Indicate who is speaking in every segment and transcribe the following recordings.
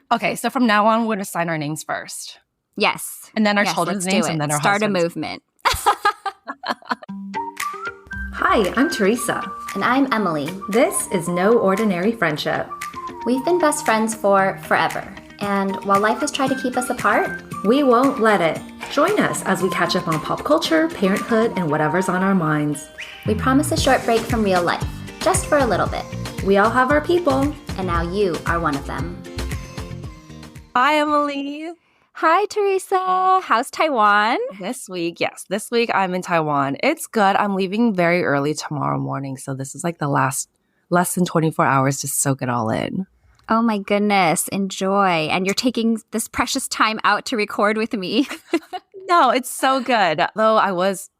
Speaker 1: Okay, so from now on, we're going to sign our names first.
Speaker 2: Yes.
Speaker 1: And then our
Speaker 2: yes,
Speaker 1: children's
Speaker 2: let's
Speaker 1: names
Speaker 2: do it.
Speaker 1: and then our
Speaker 2: Start
Speaker 1: husbands.
Speaker 2: a movement.
Speaker 3: Hi, I'm Teresa.
Speaker 4: And I'm Emily.
Speaker 3: This is No Ordinary Friendship.
Speaker 4: We've been best friends for forever. And while life has tried to keep us apart,
Speaker 3: we won't let it. Join us as we catch up on pop culture, parenthood, and whatever's on our minds.
Speaker 4: We promise a short break from real life, just for a little bit.
Speaker 3: We all have our people.
Speaker 4: And now you are one of them.
Speaker 1: Hi, Emily.
Speaker 2: Hi, Teresa. How's Taiwan?
Speaker 1: This week I'm in Taiwan. It's good. I'm leaving very early tomorrow morning, so this is like the less than 24 hours to soak it all in.
Speaker 2: Oh my goodness. Enjoy. And you're taking this precious time out to record with me.
Speaker 1: No, it's so good. Though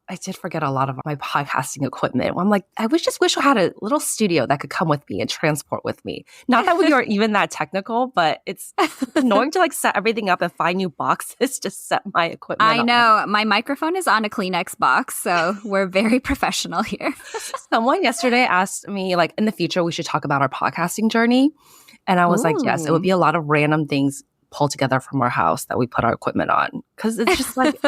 Speaker 1: I did forget a lot of my podcasting equipment. I'm like, just wish I had a little studio that could come with me and transport with me. Not that we are even that technical, but it's annoying to like set everything up and find new boxes to set my equipment
Speaker 2: I know. My microphone is on a Kleenex box, so we're very professional here.
Speaker 1: Someone yesterday asked me, like, in the future, we should talk about our podcasting journey. And I was like, yes, it would be a lot of random things pulled together from our house that we put our equipment on. Because it's just like,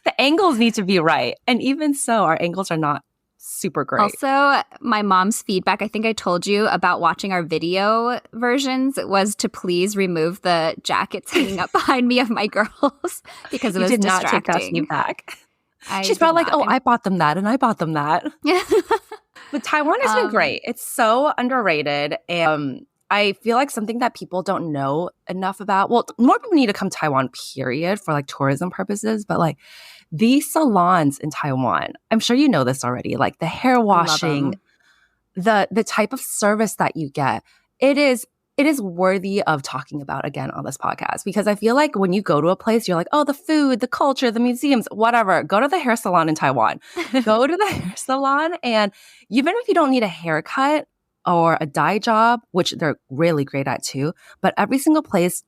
Speaker 1: the angles need to be right. And even so, our angles are not super great.
Speaker 2: Also, my mom's feedback, I think I told you about watching our video versions, was to please remove the jackets hanging up behind me of my girls because it was
Speaker 1: did
Speaker 2: distracting.
Speaker 1: not take that feedback. She's probably like, oh, I bought them that and I bought them that. But Taiwan has been great. It's so underrated. And I feel like something that people don't know enough about. Well, more people need to come to Taiwan, period, for like tourism purposes. But like these salons in Taiwan, I'm sure you know this already, like the hair washing, the type of service that you get, it is worthy of talking about again on this podcast. Because I feel like when you go to a place, you're like, oh, the food, the culture, the museums, whatever. Go to the hair salon in Taiwan. Go to the hair salon. And even if you don't need a haircut or a dye job, which they're really great at too, but every single place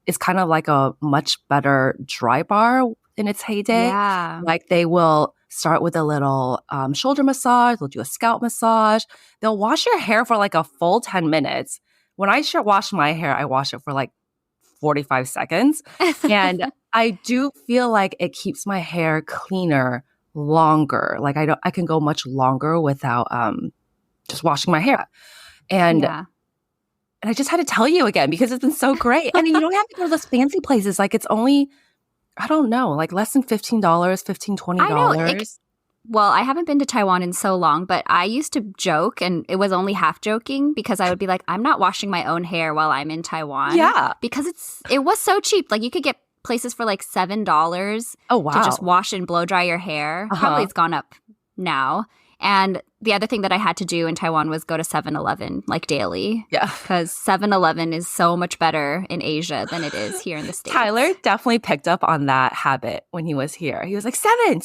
Speaker 1: is kind of like a much better dry bar in its heyday.
Speaker 2: Yeah.
Speaker 1: Like they will start with a little shoulder massage. They'll do a scalp massage. They'll wash your hair for like a full 10 minutes. When I wash my hair, I wash it for like 45 seconds. And I do feel like it keeps my hair cleaner longer. Like I can go much longer without just washing my hair. And I just had to tell you again because it's been so great. And you don't have to go to those fancy places. Like it's only, I don't know, like less than $15, $15, $20.
Speaker 2: I know. Well, I haven't been to Taiwan in so long, but I used to joke, and it was only half joking because I would be like, I'm not washing my own hair while I'm in Taiwan.
Speaker 1: Yeah.
Speaker 2: Because it was so cheap. Like you could get places for like $7
Speaker 1: oh, wow.
Speaker 2: to just wash and blow dry your hair. Probably it's gone up now. And the other thing that I had to do in Taiwan was go to 7-Eleven like daily. Yeah. Because 7-Eleven is so much better in Asia than it is here in the States.
Speaker 1: Tyler definitely picked up on that habit when he was here. He was like, seven.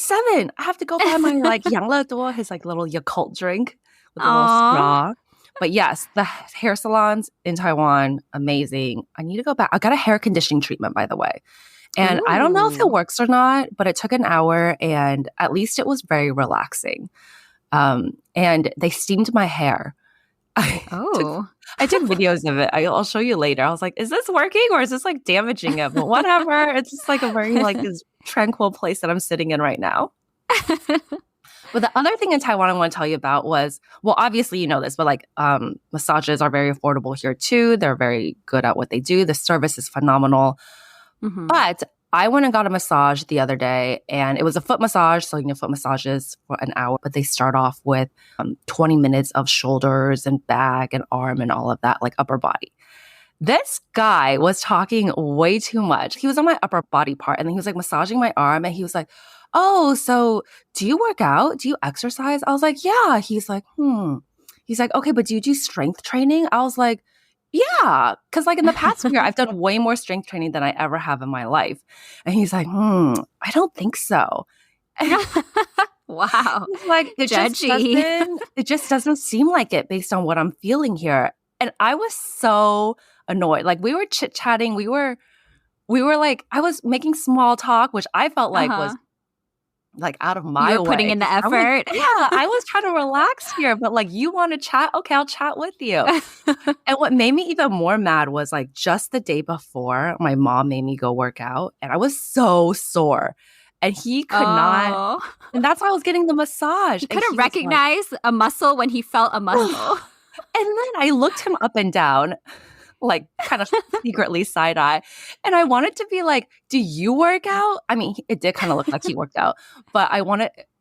Speaker 1: I have to go buy my like Yangleduo, his like little Yakult drink with a little straw. But yes, the hair salons in Taiwan, amazing. I need to go back. I got a hair conditioning treatment, by the way. And I don't know if it works or not, but it took an hour and at least it was very relaxing. And they steamed my hair. I took videos of it. I'll show you later. I was like, is this working or is this like damaging it? But whatever. It's just like a very like this tranquil place that I'm sitting in right now. But the other thing in Taiwan I want to tell you about was, well, obviously you know this, but like massages are very affordable here too. They're very good at what they do. The service is phenomenal. Mm-hmm. But I went and got a massage the other day, and it was a foot massage. So, foot massages for an hour, but they start off with 20 minutes of shoulders and back and arm and all of that, like upper body. This guy was talking way too much. He was on my upper body part, and then he was like massaging my arm, and he was like, oh, so do you work out? Do you exercise? I was like, yeah. He's like, He's like, okay, but do you do strength training? I was like, yeah, because like in the past year, I've done way more strength training than I ever have in my life. And he's like, I don't think so.
Speaker 2: Wow.
Speaker 1: He's like, it just doesn't seem like it based on what I'm feeling here. And I was so annoyed. Like we were chit-chatting. We were like, I was making small talk, which I felt like was like out of my way.
Speaker 2: You were putting in the effort.
Speaker 1: I was trying to relax here, but like you want to chat? Okay, I'll chat with you. And what made me even more mad was like just the day before, my mom made me go work out, and I was so sore. And he could not. And that's why I was getting the massage.
Speaker 2: He couldn't recognize a muscle when he felt a muscle.
Speaker 1: And then I looked him up and down, like kind of secretly side eye. And I wanted to be like, do you work out? I mean, it did kind of look like he worked out. But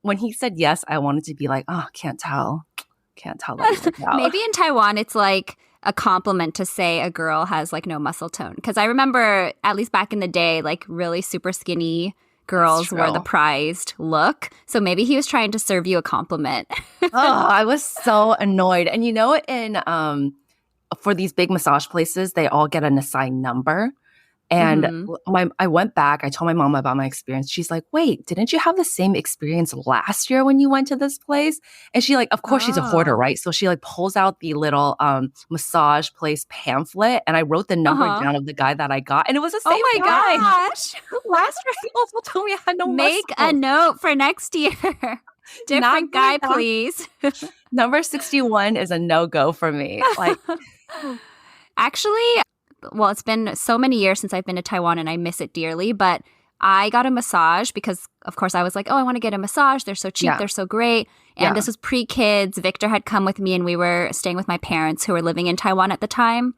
Speaker 1: when he said yes, I wanted to be like, oh, can't tell. Can't tell that he worked out.
Speaker 2: Maybe in Taiwan, it's like a compliment to say a girl has like no muscle tone. Because I remember, at least back in the day, like really super skinny girls were the prized look. So maybe he was trying to serve you a compliment.
Speaker 1: I was so annoyed. And you know, for these big massage places, they all get an assigned number. And I went back. I told my mom about my experience. She's like, wait, didn't you have the same experience last year when you went to this place? And she like, of course, she's a hoarder, right? So she like pulls out the little massage place pamphlet. And I wrote the number down of the guy that I got. And it was the same guy.
Speaker 2: Oh my gosh.
Speaker 1: Last year, he also told me I had no
Speaker 2: Make
Speaker 1: muscle.
Speaker 2: a note for next year. Different guy, please.
Speaker 1: Number 61 is a no-go for me. Like,
Speaker 2: actually, well, it's been so many years since I've been to Taiwan and I miss it dearly, but I got a massage because, of course, I was like, oh, I want to get a massage. They're so cheap. They're so great. And this was pre-kids. Victor had come with me and we were staying with my parents who were living in Taiwan at the time.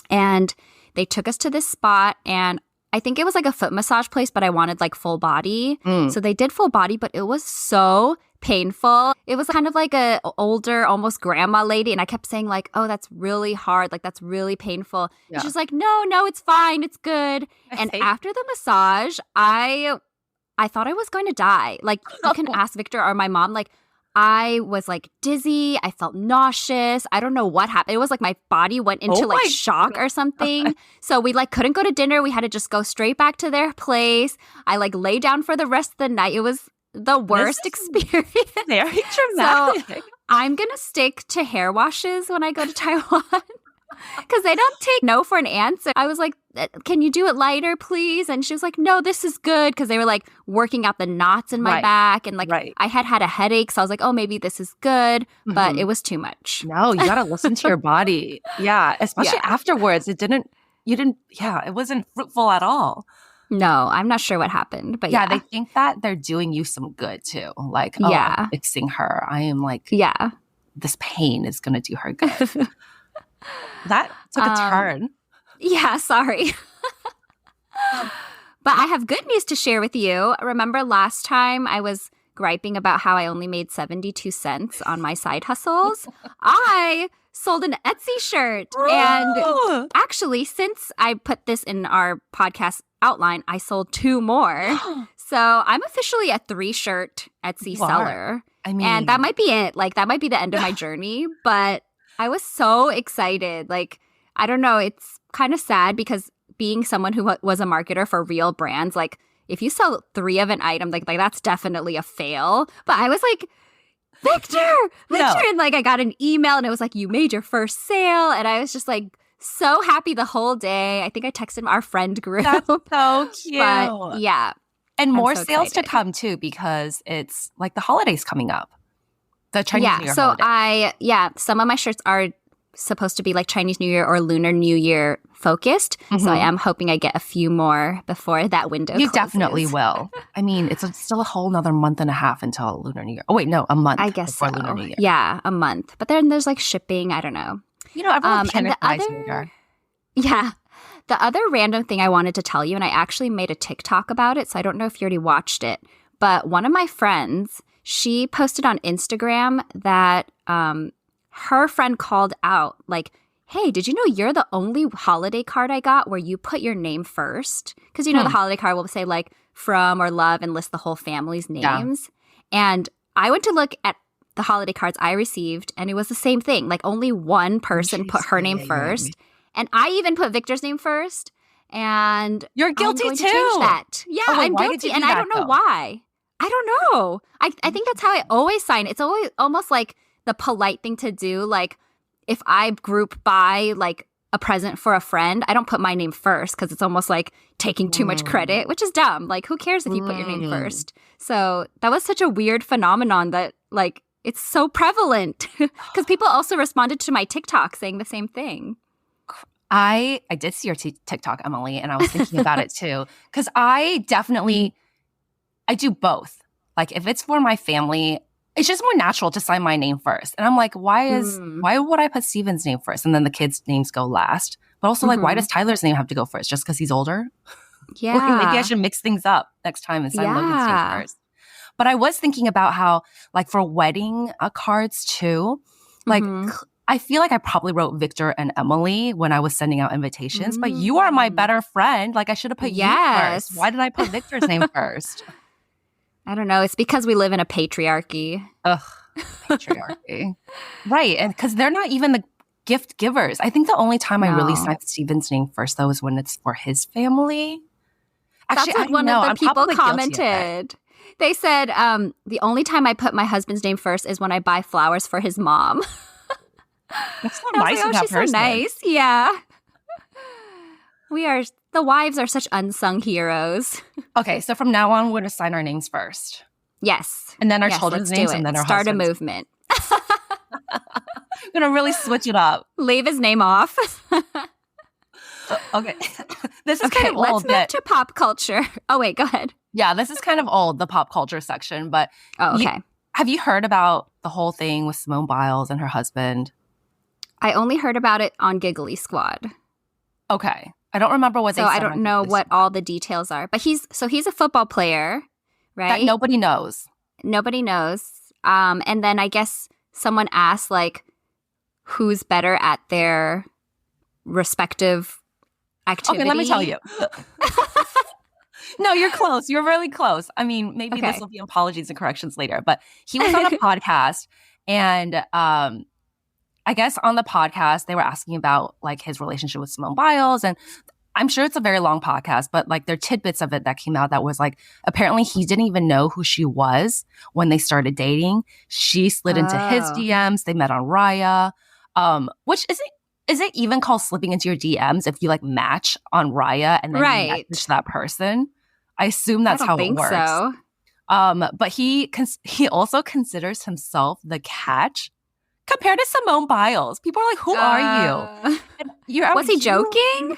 Speaker 2: And they took us to this spot, and I think it was like a foot massage place, but I wanted like full body. So they did full body, but it was so painful. It was kind of like a older, almost grandma lady. And I kept saying like, oh, that's really hard. Like, that's really painful. And she's like, no, it's fine. It's good. And after the massage, I thought I was going to die. Like, you can ask Victor or my mom, like, I was like dizzy. I felt nauseous. I don't know what happened. It was like my body went into like shock or something. So we like couldn't go to dinner. We had to just go straight back to their place. I like lay down for the rest of the night. It was the worst experience.
Speaker 1: Very dramatic.
Speaker 2: So I'm going to stick to hair washes when I go to Taiwan because they don't take no for an answer. I was like, can you do it lighter, please? And she was like, no, this is good, because they were like working out the knots in my back. And like I had a headache. So I was like, oh, maybe this is good. But it was too much.
Speaker 1: No, you got to listen to your body. Yeah. Especially afterwards. It wasn't fruitful at all.
Speaker 2: No, I'm not sure what happened, but
Speaker 1: they think that they're doing you some good too. Like, I'm fixing her. I am like, this pain is going to do her good. That took a turn.
Speaker 2: Yeah, sorry. But I have good news to share with you. Remember last time I was griping about how I only made 72 cents on my side husles? I sold an Etsy shirt. And actually, since I put this in our podcast outline, I sold 2 more. So I'm officially a 3-shirt Etsy seller.
Speaker 1: I mean,
Speaker 2: and that might be it. Like, that might be the end of my journey. But I was so excited. Like, I don't know. It's kind of sad because being someone who was a marketer for real brands, like, if you sell 3 of an item, like that's definitely a fail. But I was like, Victor! And like, I got an email and it was like, you made your first sale. And I was just like, so happy the whole day. I think I texted our friend group.
Speaker 1: That's so cute.
Speaker 2: But yeah.
Speaker 1: And more sales to come too, because it's like the holidays coming up. The Chinese New Year holiday.
Speaker 2: Some of my shirts are supposed to be like Chinese New Year or Lunar New Year focused. So I am hoping I get a few more before that window
Speaker 1: You
Speaker 2: closes.
Speaker 1: Definitely will. I mean, it's still a whole nother month and a half until Lunar New Year. Oh, wait, no, a month.
Speaker 2: I guess
Speaker 1: before
Speaker 2: so.
Speaker 1: Lunar New Year.
Speaker 2: Yeah, a month. But then there's like shipping. I don't know.
Speaker 1: You know, everyone panicked later.
Speaker 2: Yeah. The other random thing I wanted to tell you, and I actually made a TikTok about it, so I don't know if you already watched it, but one of my friends, she posted on Instagram that her friend called out, like, hey, did you know you're the only holiday card I got where you put your name first? Because, you know, the holiday card will say, like, from or love and list the whole family's names. Yeah. And I went to look at the holiday cards I received, and it was the same thing. Like, only one person put her name first. And I even put Victor's name first. And
Speaker 1: you're guilty
Speaker 2: I'm going
Speaker 1: too.
Speaker 2: to change that. Yeah, I'm guilty. And I don't know why. I don't know. I think that's how I always sign. It's always almost like the polite thing to do. Like, if I group by, like, a present for a friend, I don't put my name first because it's almost like taking too much credit, which is dumb. Like, who cares if you put your name first? So that was such a weird phenomenon that, like, it's so prevalent because people also responded to my TikTok saying the same thing.
Speaker 1: I did see your TikTok, Emily, and I was thinking about it too. Because I do both. Like, if it's for my family, it's just more natural to sign my name first. And I'm like, why would I put Steven's name first? And then the kids' names go last. But also, like, why does Tyler's name have to go first? Just because he's older?
Speaker 2: Yeah.
Speaker 1: Like, maybe I should mix things up next time and sign Logan's name first. But I was thinking about how, like, for wedding cards too, like, I feel like I probably wrote Victor and Emily when I was sending out invitations. But you are my better friend. Like, I should have put you first. Why did I put Victor's name first?
Speaker 2: I don't know. It's because we live in a patriarchy.
Speaker 1: Ugh, patriarchy. Right. And because they're not even the gift givers. I think the only time I really signed Steven's name first, though, is when it's for his family. Actually,
Speaker 2: that's what one of the people commented. They said, the only time I put my husband's name first is when I buy flowers for his mom.
Speaker 1: That's so nice of that
Speaker 2: she's
Speaker 1: person.
Speaker 2: So nice. Yeah. The wives are such unsung heroes.
Speaker 1: Okay, so from now on, we're going to sign our names first.
Speaker 2: Yes.
Speaker 1: And then our children's names, and then our
Speaker 2: Start
Speaker 1: husbands.
Speaker 2: a movement.
Speaker 1: We're going to really switch it up.
Speaker 2: Leave his name off.
Speaker 1: Okay. This is kind of
Speaker 2: let's
Speaker 1: old.
Speaker 2: move to pop culture. Oh, wait, go ahead.
Speaker 1: Yeah, this is kind of old, the pop culture section. But have you heard about the whole thing with Simone Biles and her husband?
Speaker 2: I only heard about it on Giggly Squad.
Speaker 1: Okay. I don't remember what they said.
Speaker 2: So I don't know what all the details are. But he's a football player, right?
Speaker 1: That nobody knows.
Speaker 2: Nobody knows. And then I guess someone asked, like, who's better at their respective activity.
Speaker 1: Okay, let me tell you. No, you're close. You're really close. I mean, maybe this will be apologies and corrections later. But he was on a podcast, and I guess on the podcast, they were asking about, like, his relationship with Simone Biles. And I'm sure it's a very long podcast, but, like, there are tidbits of it that came out that was, like, apparently he didn't even know who she was when they started dating. She slid into his DMs. They met on Raya, which is it even called slipping into your DMs if you, like, match on Raya and then you message that person? I assume that's how it works. So. But he also considers himself the catch compared to Simone Biles. People are like, who are you?
Speaker 2: Was he joking?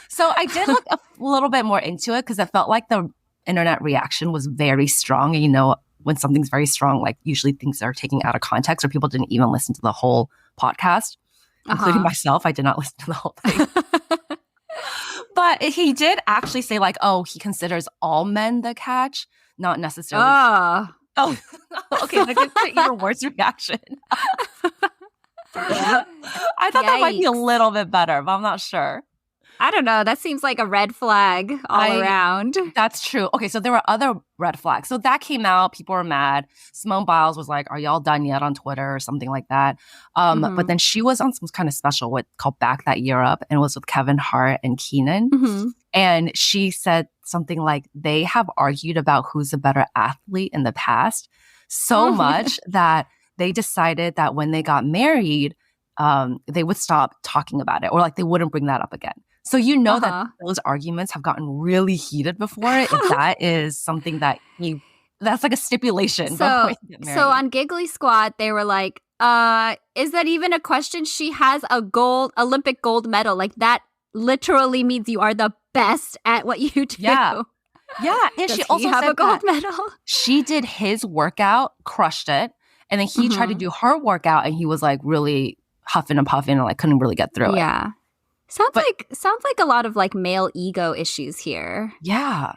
Speaker 1: So I did look a little bit more into it because I felt like the internet reaction was very strong. And, you know, when something's very strong, like, usually things are taken out of context or people didn't even listen to the whole podcast, including myself. I did not listen to the whole thing. But he did actually say, like, oh, he considers all men the catch, not necessarily. Oh, okay. That gives an even worse reaction. I thought that might be a little bit better, but I'm not sure.
Speaker 2: I don't know. That seems like a red flag all around.
Speaker 1: That's true. Okay, so there were other red flags. So that came out. People were mad. Simone Biles was like, are y'all done yet on Twitter or something like that? But then she was on some kind of special called Back That Year Up, and it was with Kevin Hart and Keenan. And she said something like, they have argued about who's a better athlete in the past so much that they decided that when they got married, they would stop talking about it, or, like, they wouldn't bring that up again. So you know that those arguments have gotten really heated before. If that is something that that's like a stipulation.
Speaker 2: So on Giggly Squad, they were like, is that even a question? She has a Olympic gold medal. Like, that literally means you are the best at what you do.
Speaker 1: Yeah. And she also
Speaker 2: have
Speaker 1: said
Speaker 2: a gold medal.
Speaker 1: She did his workout, crushed it. And then he tried to do her workout, and he was, like, really huffing and puffing and, like, couldn't really get through it.
Speaker 2: Yeah. Sounds like a lot of, like, male ego issues here.
Speaker 1: Yeah.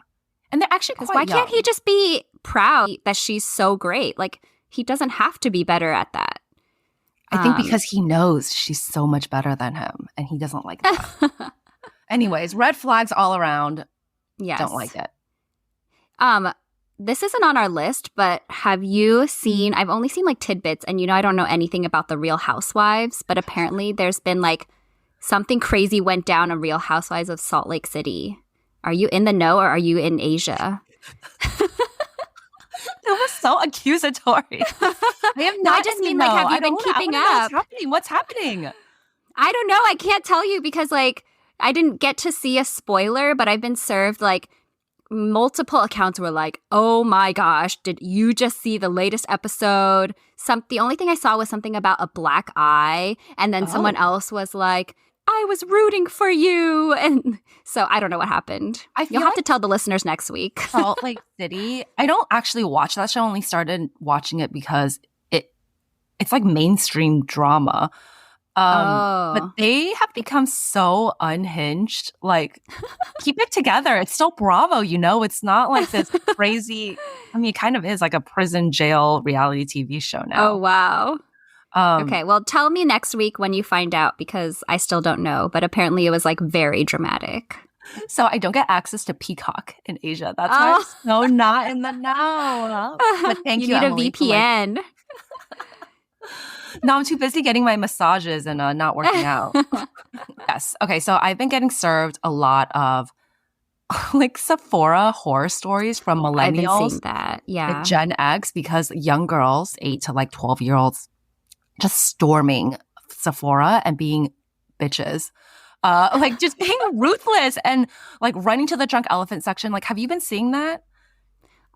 Speaker 1: And they're actually quite
Speaker 2: Why can't he just be proud that she's so great? Like, he doesn't have to be better at that.
Speaker 1: I think because he knows she's so much better than him, and he doesn't like that. Anyways, red flags all around.
Speaker 2: Yes.
Speaker 1: Don't like it.
Speaker 2: This isn't on our list, but have you seen, I've only seen, like, tidbits, and, you know, I don't know anything about the Real Housewives, but apparently there's been, like, something crazy went down on Real Housewives of Salt Lake City. Are you in the know, or are you in Asia?
Speaker 1: That was so accusatory. I have not.
Speaker 2: I just mean, like, have you been keeping up?
Speaker 1: What's happening?
Speaker 2: I don't know. I can't tell you because like I didn't get to see a spoiler, but I've been served like multiple accounts were like, oh my gosh, did you just see the latest episode? The only thing I saw was something about a black eye. And then someone else was like, I was rooting for you. And so I don't know what happened. You'll have to tell the listeners next week.
Speaker 1: Salt Lake City. I don't actually watch that show. I only started watching it because it's like mainstream drama. But they have become so unhinged. Like, keep it together. It's still Bravo, you know? It's not like this crazy, I mean, it kind of is like a prison jail reality TV show now.
Speaker 2: Oh, wow. Okay, well, tell me next week when you find out because I still don't know. But apparently it was like very dramatic.
Speaker 1: So I don't get access to Peacock in Asia. That's why I'm so not in the know. But thank you,
Speaker 2: You need
Speaker 1: Emily,
Speaker 2: a VPN.
Speaker 1: No, I'm too busy getting my massages and not working out. Yes. Okay, so I've been getting served a lot of like Sephora horror stories from millennials.
Speaker 2: I've been seeing that. Yeah.
Speaker 1: Like Gen X, because young girls, 8 to like 12-year-olds, just storming Sephora and being bitches. Like just being ruthless and like running to the drunk elephant section. Like, have you been seeing that?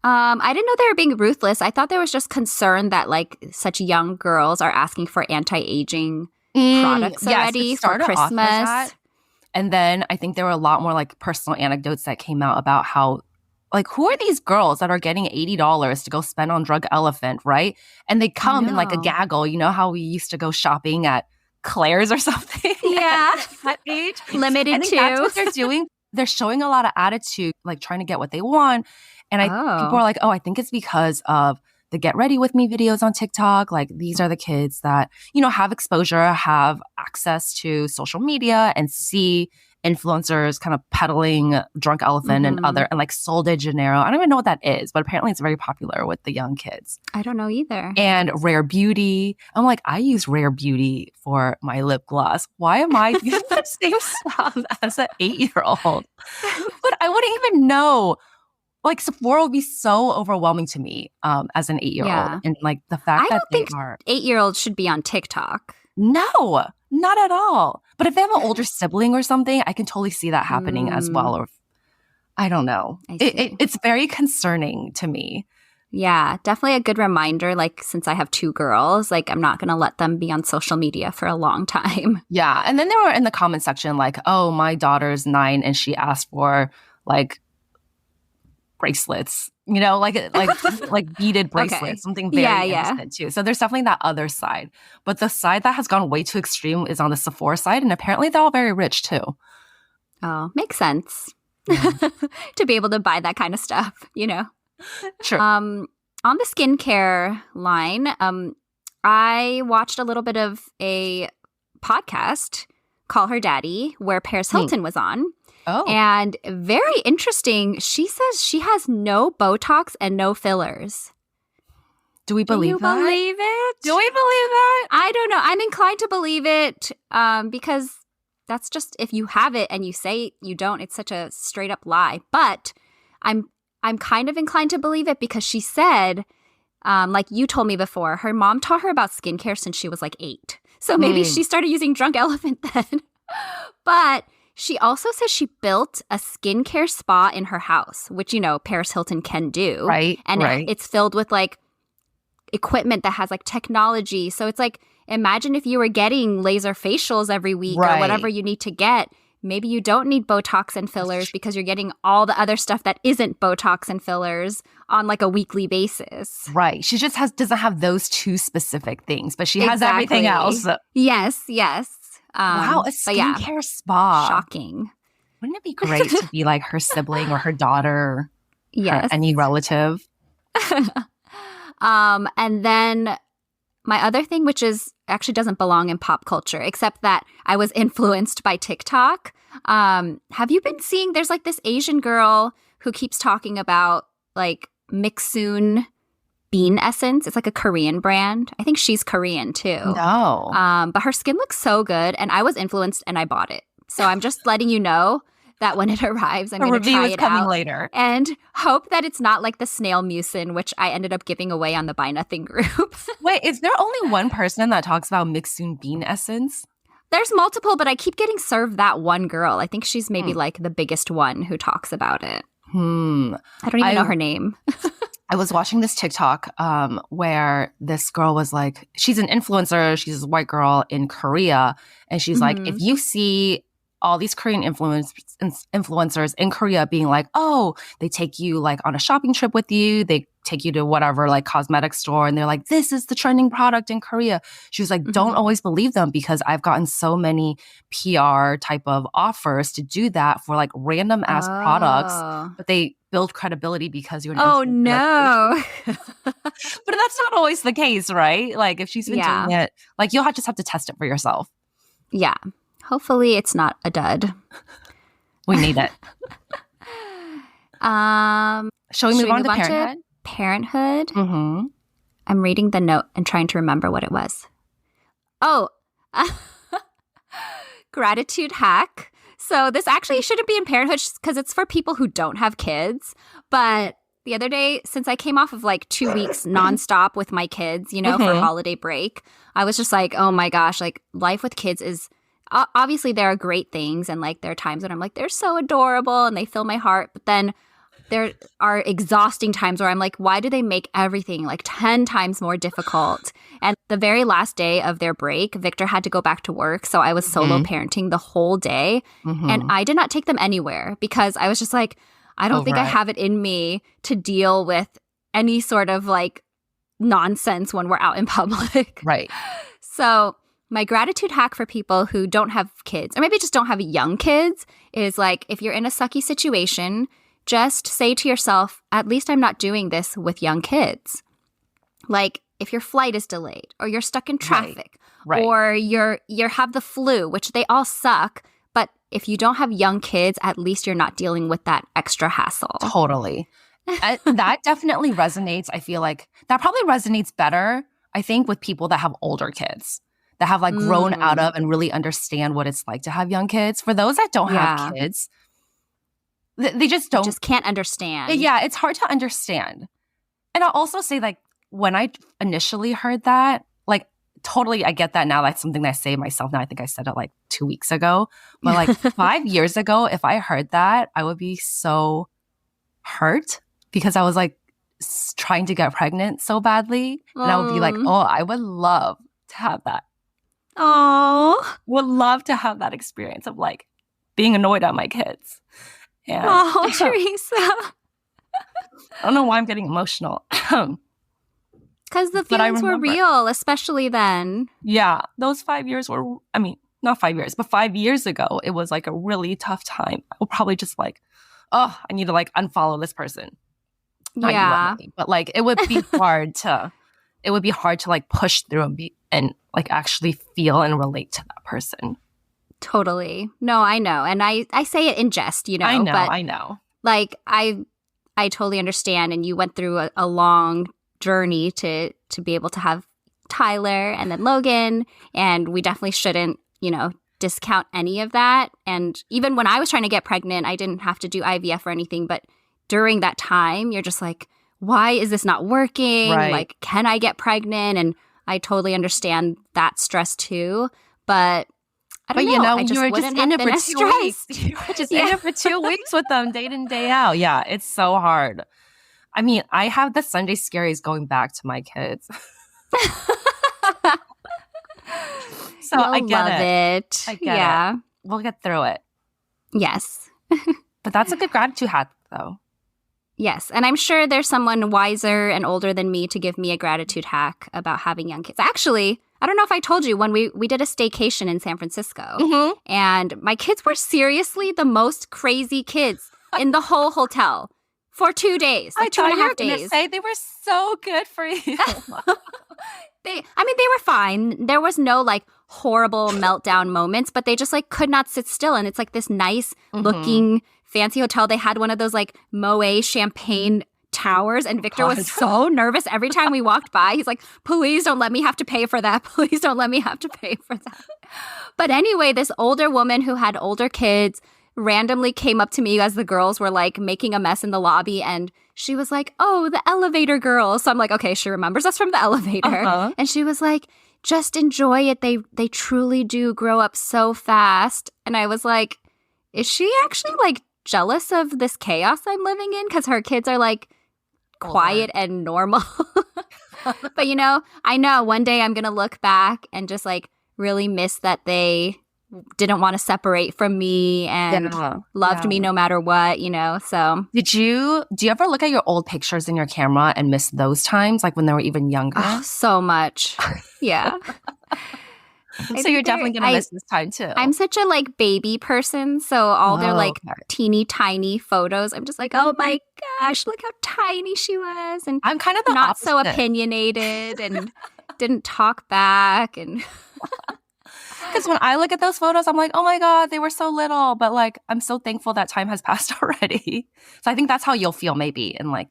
Speaker 2: I didn't know they were being ruthless. I thought there was just concern that like such young girls are asking for anti-aging products already for Christmas.
Speaker 1: And then I think there were a lot more like personal anecdotes that came out about how like who are these girls that are getting $80 to go spend on Drug Elephant, right? And they come in like a gaggle. You know how we used to go shopping at Claire's or something?
Speaker 2: Yeah.
Speaker 1: At that age.
Speaker 2: Limited
Speaker 1: too.
Speaker 2: That's
Speaker 1: what they're doing. They're showing a lot of attitude, like trying to get what they want. And people are like, oh, I think it's because of the Get Ready With Me videos on TikTok. Like, these are the kids that, you know, have exposure, have access to social media and see influencers kind of peddling Drunk Elephant and like Sol de Janeiro. I don't even know what that is, but apparently it's very popular with the young kids.
Speaker 2: I don't know either.
Speaker 1: And Rare Beauty. I'm like, I use Rare Beauty for my lip gloss. Why am I using the same stuff as an 8-year-old? But I wouldn't even know. Like, Sephora would be so overwhelming to me as an 8-year-old. Yeah. And, like, the fact that they are...
Speaker 2: 8-year-olds should be on TikTok.
Speaker 1: No, not at all. But if they have an older sibling or something, I can totally see that happening as well. Or I don't know. It's very concerning to me.
Speaker 2: Yeah, definitely a good reminder. Like, since I have 2 girls, like, I'm not going to let them be on social media for a long time.
Speaker 1: Yeah. And then they were in the comment section like, oh, my daughter's 9 and she asked for, like, bracelets, you know, like beaded bracelets, something very innocent too. So there's definitely that other side. But the side that has gone way too extreme is on the Sephora side. And apparently they're all very rich too.
Speaker 2: Oh, makes sense. To be able to buy that kind of stuff, you know?
Speaker 1: Sure.
Speaker 2: On the skincare line, I watched a little bit of a podcast, Call Her Daddy, where Paris Hilton was on.
Speaker 1: Oh.
Speaker 2: And very interesting, she says she has no Botox and no fillers.
Speaker 1: Do we believe that?
Speaker 2: Believe it?
Speaker 1: Do we believe that?
Speaker 2: I don't know. I'm inclined to believe it because that's just, if you have it and you say you don't, it's such a straight up lie. But I'm kind of inclined to believe it because she said, like you told me before, her mom taught her about skincare since she was like 8. So maybe she started using Drunk Elephant then. But she also says she built a skincare spa in her house, which, you know, Paris Hilton can do.
Speaker 1: Right.
Speaker 2: And it's filled with like equipment that has like technology. So it's like, imagine if you were getting laser facials every week or whatever you need to get. Maybe you don't need Botox and fillers because you're getting all the other stuff that isn't Botox and fillers on like a weekly basis.
Speaker 1: Right. She just doesn't have those 2 specific things, but she has everything else.
Speaker 2: Yes.
Speaker 1: Wow, a skincare spa.
Speaker 2: Shocking.
Speaker 1: Wouldn't it be great to be like her sibling or her daughter?
Speaker 2: Yes.
Speaker 1: Or any relative?
Speaker 2: And then my other thing, which is actually doesn't belong in pop culture, except that I was influenced by TikTok. Have you been seeing, there's like this Asian girl who keeps talking about like Mixsoon bean essence. It's like a Korean brand. I think she's Korean too.
Speaker 1: No.
Speaker 2: But her skin looks so good and I was influenced and I bought it. So I'm just letting you know that when it arrives, I'm going to try it out
Speaker 1: later.
Speaker 2: And hope that it's not like the snail mucin, which I ended up giving away on the Buy Nothing group.
Speaker 1: Wait, is there only one person that talks about Mixsoon bean essence?
Speaker 2: There's multiple, but I keep getting served that one girl. I think she's maybe like the biggest one who talks about it. I don't even know her name.
Speaker 1: I was watching this TikTok where this girl was like, she's an influencer. She's a white girl in Korea. And she's like, if you see all these Korean influencers in Korea being like, oh, they take you like on a shopping trip with you. They take you to whatever like cosmetic store. And they're like, this is the trending product in Korea. She was like, don't always believe them because I've gotten so many PR type of offers to do that for like random ass products. But they build credibility because you're an influencer.
Speaker 2: Oh, no.
Speaker 1: But that's not always the case, right? Like if she's been doing it, like you'll just have to test it for yourself.
Speaker 2: Yeah. Hopefully it's not a dud.
Speaker 1: We need it. Shall we move on to Parenthood?
Speaker 2: Parenthood? I'm reading the note and trying to remember what it was. Oh, gratitude hack. So this actually shouldn't be in Parenthood because it's for people who don't have kids. But the other day, since I came off of like 2 weeks nonstop with my kids, you know, for holiday break, I was just like, oh my gosh, like life with kids is obviously there are great things. And like there are times when I'm like, they're so adorable and they fill my heart. But then there are exhausting times where I'm like, why do they make everything like 10 times more difficult? And the very last day of their break, Victor had to go back to work. So I was solo parenting the whole day. And I did not take them anywhere because I was just like, I don't think I have it in me to deal with any sort of like nonsense when we're out in public.
Speaker 1: Right.
Speaker 2: So my gratitude hack for people who don't have kids, or maybe just don't have young kids, is like if you're in a sucky situation, just say to yourself, at least I'm not doing this with young kids. Like if your flight is delayed or you're stuck in traffic or you have the flu, which they all suck. But if you don't have young kids, at least you're not dealing with that extra hassle.
Speaker 1: Totally. That definitely resonates. I feel like that probably resonates better, I think, with people that have older kids that have like grown out of and really understand what it's like to have young kids. For those that don't have kids, they just don't.
Speaker 2: Just can't understand.
Speaker 1: Yeah, it's hard to understand. And I'll also say like when I initially heard that, like totally I get that now. That's something that I say myself now. I think I said it like 2 weeks ago. But like 5 years ago, if I heard that, I would be so hurt because I was like trying to get pregnant so badly. And I would be like, oh, I would love to have that.
Speaker 2: Oh,
Speaker 1: would love to have that experience of like being annoyed at my kids. And
Speaker 2: Teresa.
Speaker 1: I don't know why I'm getting emotional.
Speaker 2: Because the feelings were real, especially then.
Speaker 1: Yeah, those 5 years were, I mean, not 5 years, but 5 years ago, it was like a really tough time. I would probably just like, oh, I need to like unfollow this person. Not you, but like it would be hard to like push through and like actually feel and relate to that person.
Speaker 2: Totally. No, I know. And I say it in jest, you know.
Speaker 1: I know.
Speaker 2: Like I totally understand. And you went through a long journey to be able to have Tyler and then Logan. And we definitely shouldn't, you know, discount any of that. And even when I was trying to get pregnant, I didn't have to do IVF or anything. But during that time, you're just like, why is this not working?
Speaker 1: Right.
Speaker 2: Like, can I get pregnant? And I totally understand that stress too. But I don't know.
Speaker 1: You know,
Speaker 2: I
Speaker 1: you were just in it for 2 weeks. You were just in it for 2 weeks with them, day in, day out. Yeah, it's so hard. I mean, I have the Sunday scaries going back to my kids. So I get it. I get it. We'll get through it.
Speaker 2: Yes.
Speaker 1: But that's a good gratitude hack, though.
Speaker 2: Yes. And I'm sure there's someone wiser and older than me to give me a gratitude hack about having young kids. Actually, I don't know if I told you when we did a staycation in San Francisco. And my kids were seriously the most crazy kids in the whole hotel for 2 days. Like
Speaker 1: I
Speaker 2: 2.5 days.
Speaker 1: you were going to say they were so good for you.
Speaker 2: They were fine. There was no like horrible meltdown moments, but they just like could not sit still. And it's like this nice looking fancy hotel. They had one of those like Moet champagne towers, and Victor was so nervous every time we walked by. He's like, please don't let me have to pay for that. Please don't let me have to pay for that. But anyway, this older woman who had older kids randomly came up to me as the girls were like making a mess in the lobby, and she was like, oh, the elevator girl. So I'm like, okay, she remembers us from the elevator. And she was like, just enjoy it. They truly do grow up so fast. And I was like, is she actually like jealous of this chaos I'm living in? Because her kids are like quiet and normal. But you know, I know one day I'm going to look back and just like really miss that they didn't want to separate from me and loved me no matter what, you know, so.
Speaker 1: Do you ever look at your old pictures in your camera and miss those times, like when they were even younger?
Speaker 2: Oh, so much. Yeah.
Speaker 1: So you're definitely going to miss this time too.
Speaker 2: I'm such a like baby person. So all their like teeny tiny photos, I'm just like, oh my gosh, look how tiny she was. And
Speaker 1: I'm kind of the
Speaker 2: not
Speaker 1: opposite.
Speaker 2: So opinionated and didn't talk back. And
Speaker 1: because when I look at those photos, I'm like, oh my God, they were so little. But like, I'm so thankful that time has passed already. So I think that's how you'll feel maybe in like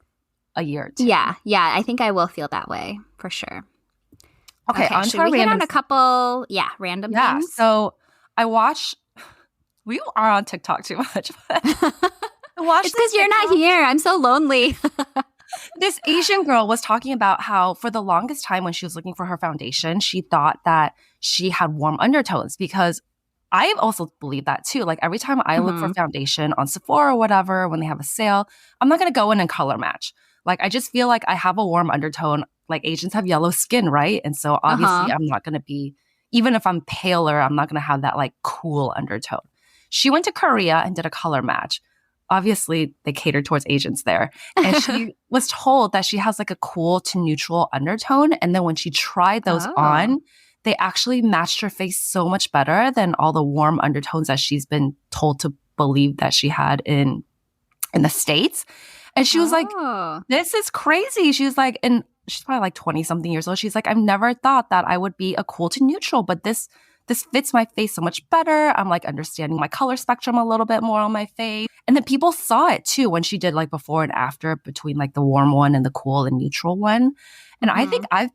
Speaker 1: a year or two.
Speaker 2: Yeah. I think I will feel that way for sure.
Speaker 1: Okay, on
Speaker 2: should we hit on a couple, random things?
Speaker 1: So we are on TikTok too much. But
Speaker 2: it's because you're not here. I'm so lonely.
Speaker 1: This Asian girl was talking about how for the longest time when she was looking for her foundation, she thought that she had warm undertones because I've also believed that too. Like every time I look for foundation on Sephora or whatever, when they have a sale, I'm not going to go in and color match. Like I just feel like I have a warm undertone. Like Asians have yellow skin, right? And so obviously I'm not going to be, even if I'm paler, I'm not going to have that like cool undertone. She went to Korea and did a color match. Obviously they catered towards Asians there. And she was told that she has like a cool to neutral undertone. And then when she tried those on, they actually matched her face so much better than all the warm undertones that she's been told to believe that she had in the States. And she was like, this is crazy. She was like, and she's probably like 20 something years old. She's like, I've never thought that I would be a cool to neutral, but this fits my face so much better. I'm like understanding my color spectrum a little bit more on my face. And then people saw it too when she did like before and after between like the warm one and the cool and neutral one. And I think I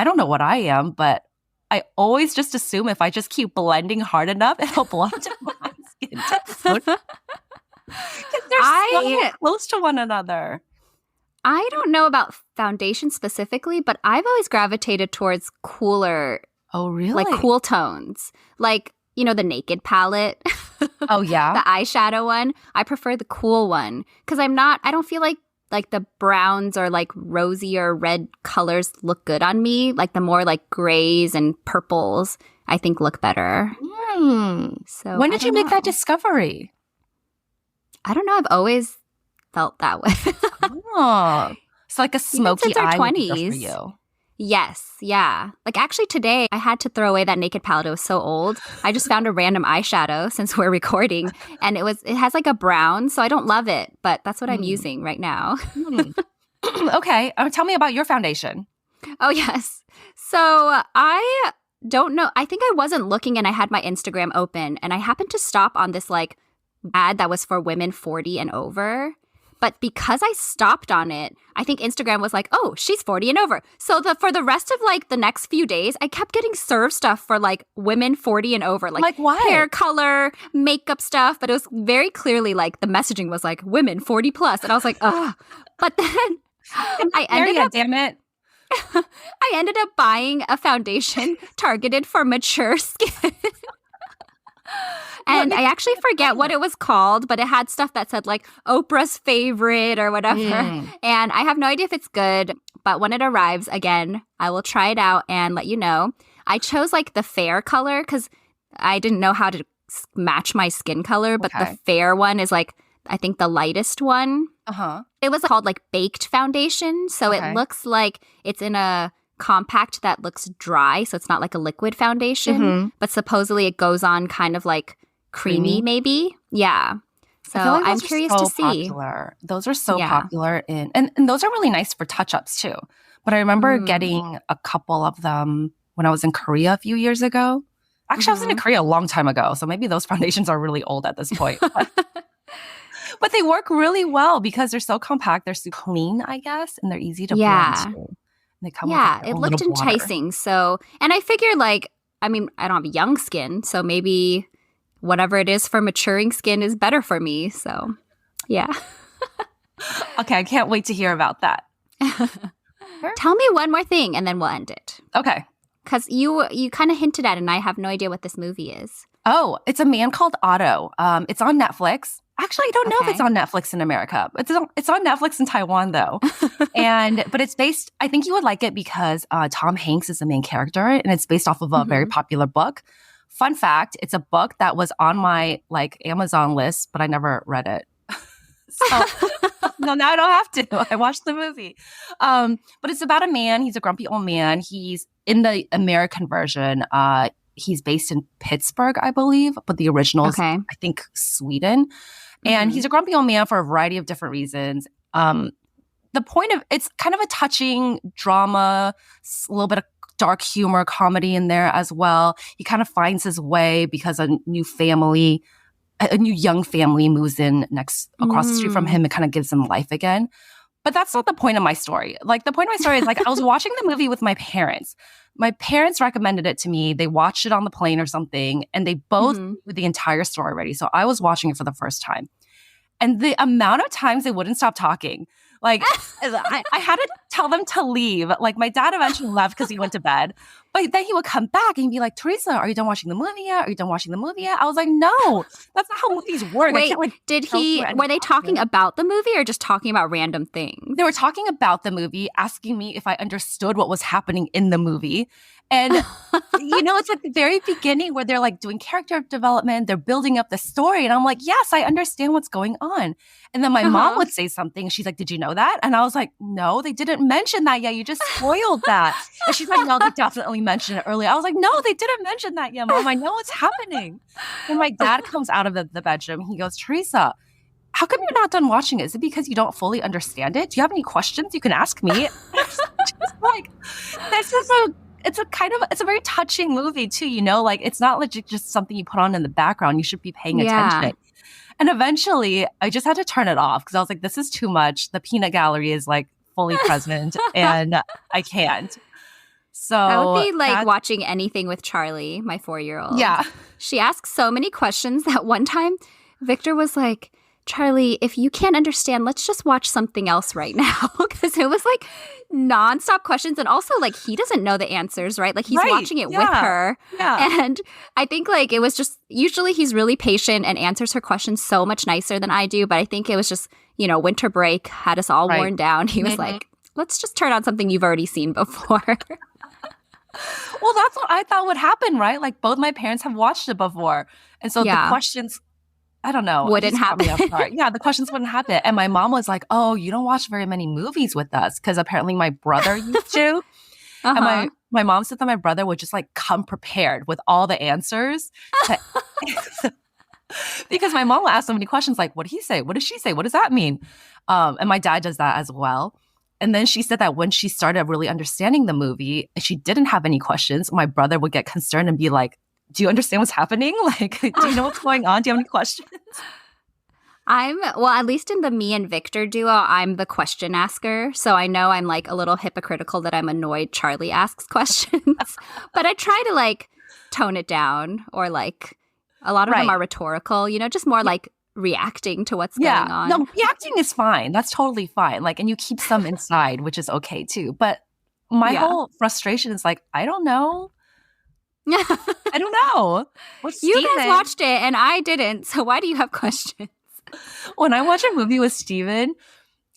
Speaker 1: don't know what I am, but I always just assume if I just keep blending hard enough, it'll blend to my skin tone. Because they're so close to one another.
Speaker 2: I don't know about foundation specifically, but I've always gravitated towards cooler.
Speaker 1: Oh, really?
Speaker 2: Like cool tones. Like, you know, the Naked palette.
Speaker 1: Oh, yeah?
Speaker 2: The eyeshadow one. I prefer the cool one. Because I don't feel like the browns or like rosy or red colors look good on me. Like the more like grays and purples, I think look better. So
Speaker 1: when did you make that discovery?
Speaker 2: I don't know. I've always felt that way.
Speaker 1: It's like a smoky eye would be good for you.
Speaker 2: Yes, yeah. Like actually today I had to throw away that Naked palette. It was so old. I just found a random eyeshadow since we're recording, and it has like a brown, so I don't love it, but that's what I'm using right now.
Speaker 1: Okay, tell me about your foundation.
Speaker 2: Oh yes. So I don't know. I think I wasn't looking, and I had my Instagram open, and I happened to stop on this like ad that was for women 40 and over. But because I stopped on it, I think Instagram was like, oh, she's 40 and over. So for the rest of like the next few days, I kept getting served stuff for like women 40 and over. Like
Speaker 1: what?
Speaker 2: Hair color, makeup stuff. But it was very clearly like the messaging was like women 40 plus. And I was like, ugh. But then I ended up,
Speaker 1: damn it.
Speaker 2: I ended up buying a foundation targeted for mature skin. And I actually forget what it was called, but it had stuff that said like Oprah's favorite or whatever. And I have no idea if it's good, but when it arrives, again, I will try it out and let you know. I chose like the fair color because I didn't know how to match my skin color, but the fair one is like, I think the lightest one. It was called like baked foundation. So it looks like it's in a compact that looks dry. So it's not like a liquid foundation, but supposedly it goes on kind of like creamy maybe. Yeah. So like I'm curious to see.
Speaker 1: Popular. Those are so popular and those are really nice for touch-ups too. But I remember getting a couple of them when I was in Korea a few years ago. Actually, I was in Korea a long time ago. So maybe those foundations are really old at this point. But they work really well because they're so compact. They're so clean, I guess, and they're easy to blend too. They come with
Speaker 2: it looked enticing. So, and I figured like, I mean, I don't have young skin, so maybe whatever it is for maturing skin is better for me. So, yeah.
Speaker 1: Okay, I can't wait to hear about that.
Speaker 2: Tell me one more thing and then we'll end it.
Speaker 1: Okay.
Speaker 2: Because you kind of hinted at it, and I have no idea what this movie is.
Speaker 1: Oh, it's a Man Called Otto. It's on Netflix. Actually, I don't know if it's on Netflix in America. It's on Netflix in Taiwan, though. But it's based, I think you would like it because Tom Hanks is the main character, and it's based off of a very popular book. Fun fact, it's a book that was on my Amazon list, but I never read it. So no, now I don't have to. I watched the movie. But it's about a man. He's a grumpy old man. He's in the American version. He's based in Pittsburgh, I believe, but the original is, I think, Sweden. And he's a grumpy old man for a variety of different reasons. The point of it's kind of a touching drama, a little bit of dark humor, comedy in there as well. He kind of finds his way because a new young family moves in across the street from him and kind of gives him life again. But that's not the point of my story. The point of my story is I was watching the movie with my parents. My parents recommended it to me. They watched it on the plane or something, and they both knew the entire story already. So I was watching it for the first time. And the amount of times they wouldn't stop talking. I had to tell them to leave. My dad eventually left because he went to bed. But then he would come back and be like, Teresa, are you done watching the movie yet? Are you done watching the movie yet? I was like, no, that's not how movies work.
Speaker 2: Wait, were they talking about the movie or just talking about random things?
Speaker 1: They were talking about the movie, asking me if I understood what was happening in the movie. And, it's at the very beginning where they're doing character development, they're building up the story. And I'm like, yes, I understand what's going on. And then my mom would say something. She's like, did you know that? And I was like, no, they didn't mention that yet. You just spoiled that. And she's like, no, they definitely mentioned it earlier. I was like, no, they didn't mention that yet, Mom. I know what's happening. And my dad comes out of the bedroom. He goes, Teresa, how come you're not done watching it? Is it because you don't fully understand it? Do you have any questions you can ask me? It's a very touching movie too, it's not legit just something you put on in the background. You should be paying attention. And eventually I just had to turn it off because I was like, this is too much. The peanut gallery is fully present and I can't. So
Speaker 2: I would be watching anything with Charlie, my 4-year-old.
Speaker 1: Yeah.
Speaker 2: She asks so many questions that one time Victor was like, Charlie, if you can't understand, let's just watch something else right now. Because it was nonstop questions. And also he doesn't know the answers, right? He's watching it with her. Yeah. And I think it was just, usually he's really patient and answers her questions so much nicer than I do. But I think it was just, winter break had us all worn down. He was like, let's just turn on something you've already seen before.
Speaker 1: Well, that's what I thought would happen, right? Both my parents have watched it before. And so the questions, I don't know.
Speaker 2: Wouldn't happen.
Speaker 1: Yeah, the questions wouldn't happen. And my mom was like, oh, you don't watch very many movies with us. Because apparently my brother used to. And my mom said that my brother would just come prepared with all the answers. Because my mom would ask so many questions what did he say? What did she say? What does that mean? And my dad does that as well. And then she said that when she started really understanding the movie and she didn't have any questions, my brother would get concerned and be like, do you understand what's happening? Do you know what's going on? Do you have any questions?
Speaker 2: At least in the me and Victor duo, I'm the question asker. So I know I'm a little hypocritical that I'm annoyed Charlie asks questions. But I try to tone it down or a lot of them are rhetorical, just more reacting to what's going on.
Speaker 1: No, reacting is fine. That's totally fine. And you keep some inside, which is okay too. But my whole frustration is I don't know. I don't know.
Speaker 2: You guys watched it and I didn't. So why do you have questions?
Speaker 1: When I watch a movie with Steven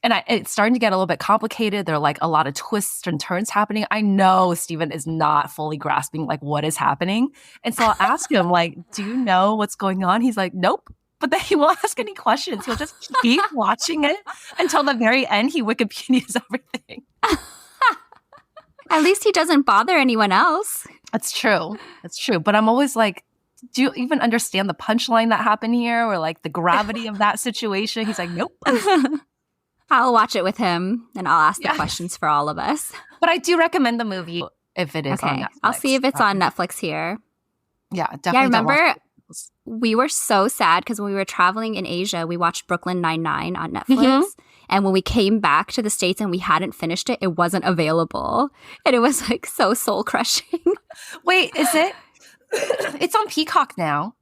Speaker 1: and it's starting to get a little bit complicated, there are a lot of twists and turns happening. I know Steven is not fully grasping what is happening. And so I'll ask him do you know what's going on? He's like, nope. But then he won't ask any questions. He'll just keep watching it until the very end. He Wikipedias everything.
Speaker 2: At least he doesn't bother anyone else.
Speaker 1: That's true. That's true. But I'm always do you even understand the punchline that happened here or the gravity of that situation? He's like, nope.
Speaker 2: I'll watch it with him and I'll ask the questions for all of us.
Speaker 1: But I do recommend the movie if it is on Netflix.
Speaker 2: I'll see if it's on Netflix here.
Speaker 1: Yeah, definitely.
Speaker 2: Yeah, I remember we were so sad because when we were traveling in Asia, we watched Brooklyn Nine-Nine on Netflix. And when we came back to the States and we hadn't finished it, it wasn't available. And it was so soul-crushing.
Speaker 1: Wait, is it? It's on Peacock now.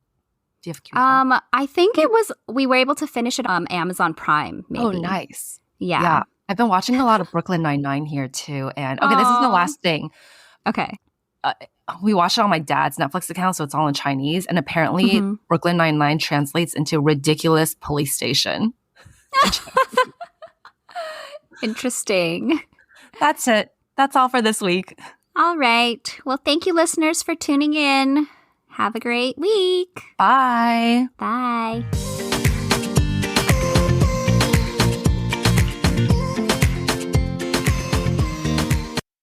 Speaker 1: Do you have Peacock?
Speaker 2: I think it was, we were able to finish it on Amazon Prime, maybe.
Speaker 1: Oh, nice.
Speaker 2: Yeah.
Speaker 1: I've been watching a lot of Brooklyn Nine-Nine here too. And okay, this is the last thing.
Speaker 2: Okay.
Speaker 1: we watched it on my dad's Netflix account, so it's all in Chinese. And apparently, Brooklyn Nine-Nine translates into ridiculous police station.
Speaker 2: Interesting.
Speaker 1: That's it. That's all for this week.
Speaker 2: All right. Well, thank you, listeners, for tuning in. Have a great week.
Speaker 1: Bye.
Speaker 2: Bye.